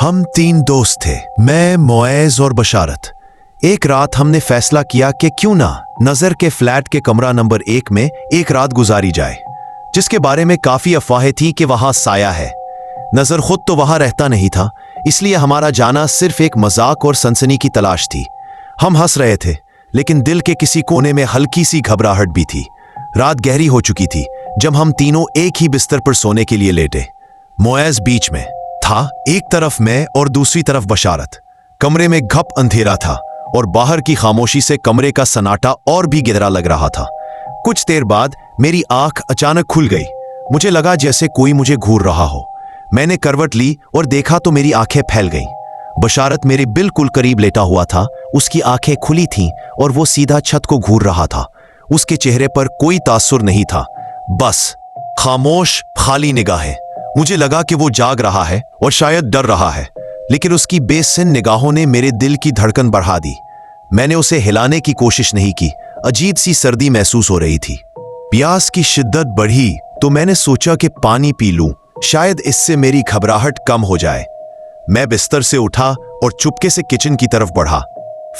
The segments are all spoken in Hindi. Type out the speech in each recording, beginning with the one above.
हम तीन दोस्त थे, मैं, मुएज़ और बशारत। एक रात हमने फैसला किया कि क्यों ना नजर के फ्लैट के कमरा नंबर 1 में एक रात गुजारी जाए, जिसके बारे में काफी अफवाहें थी कि वहां साया है। नजर खुद तो वहां रहता नहीं था, इसलिए हमारा जाना सिर्फ एक मजाक और सनसनी की तलाश थी। हम हंस रहे थे, लेकिन दिल के किसी कोने में हल्की सी घबराहट भी थी। रात गहरी हो चुकी थी जब हम तीनों एक ही बिस्तर पर सोने के लिए लेटे। मुएज़ बीच में था, एक तरफ मैं और दूसरी तरफ बशारत। कमरे में घप अंधेरा था और बाहर की खामोशी से कमरे का सन्नाटा और भी गहरा लग रहा था। कुछ देर बाद मेरी आंख अचानक खुल गई। मुझे लगा जैसे कोई मुझे घूर रहा हो। मैंने करवट ली और देखा तो मेरी आंखें फैल गईं। बशारत मेरे बिल्कुल करीब लेटा हुआ था। उसकी आंखें खुली थीं और वो सीधा छत को घूर रहा था। उसके चेहरे पर कोई तासुर नहीं था, बस खामोश खाली निगाहें। मुझे लगा कि वो जाग रहा है और शायद डर रहा है, लेकिन उसकी बेसिन निगाहों ने मेरे दिल की धड़कन बढ़ा दी। मैंने उसे हिलाने की कोशिश नहीं की। अजीब सी सर्दी महसूस हो रही थी। प्यास की शिद्दत बढ़ी तो मैंने सोचा कि पानी पी लूं, शायद इससे मेरी घबराहट कम हो जाए। मैं बिस्तर से उठा और चुपके से किचन की तरफ बढ़ा।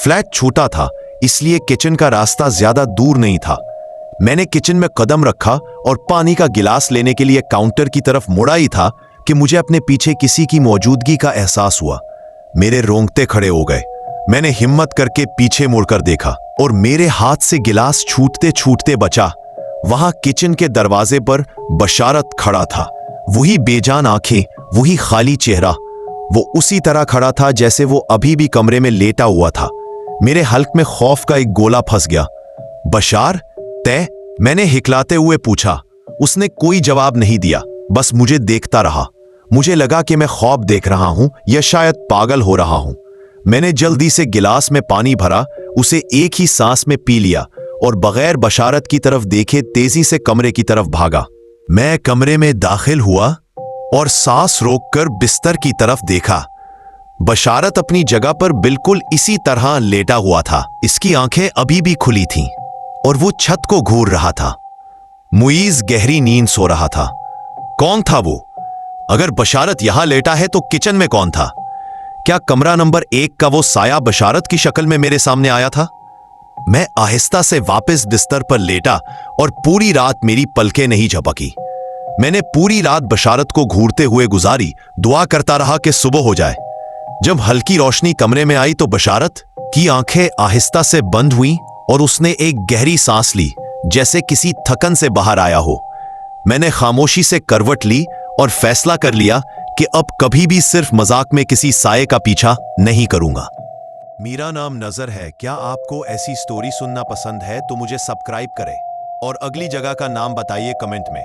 फ्लैट छोटा था, इसलिए किचन का रास्ता ज्यादा दूर नहीं था। मैंने किचन में कदम रखा और पानी का गिलास लेने के लिए काउंटर की तरफ मुड़ा ही था कि मुझे अपने पीछे किसी की मौजूदगी का एहसास हुआ। मेरे रोंगटे खड़े हो गए। मैंने हिम्मत करके पीछे मुड़कर देखा और मेरे हाथ से गिलास छूटते छूटते बचा। वहां किचन के दरवाजे पर बशारत खड़ा था। वही बेजान आंखें, वही खाली चेहरा। वो उसी तरह खड़ा था जैसे वो अभी भी कमरे में लेटा हुआ था। मेरे हल्क में खौफ का एक गोला फंस गया। बशार, तय? मैंने हिकलाते हुए पूछा। उसने कोई जवाब नहीं दिया, बस मुझे देखता रहा। मुझे लगा कि मैं ख्वाब देख रहा हूं या शायद पागल हो रहा हूं। मैंने जल्दी से गिलास में पानी भरा, उसे एक ही सांस में पी लिया और बगैर बशारत की तरफ देखे तेजी से कमरे की तरफ भागा। मैं कमरे में दाखिल हुआ और सांस रोककर बिस्तर की तरफ देखा। बशारत अपनी जगह पर बिल्कुल इसी तरह लेटा हुआ था। इसकी आंखें अभी भी खुली थीं और वो छत को घूर रहा था। मुईज गहरी नींद सो रहा था। कौन था वो? अगर बशारत यहां लेटा है तो किचन में कौन था? क्या कमरा नंबर 1 का वो साया बशारत की शक्ल में मेरे सामने आया था? मैं आहिस्ता से वापस बिस्तर पर लेटा और पूरी रात मेरी पलकें नहीं झपकी। मैंने पूरी रात बशारत को घूरते हुए गुजारी, दुआ करता रहा कि सुबह हो जाए। जब हल्की रोशनी कमरे में आई तो बशारत की आंखें आहिस्ता से बंद हुईं और उसने एक गहरी सांस ली, जैसे किसी थकन से बाहर आया हो। मैंने खामोशी से करवट ली और फैसला कर लिया कि अब कभी भी सिर्फ मजाक में किसी साये का पीछा नहीं करूंगा। मेरा नाम नजर है। क्या आपको ऐसी स्टोरी सुनना पसंद है तो मुझे सब्सक्राइब करें और अगली जगह का नाम बताइए कमेंट में।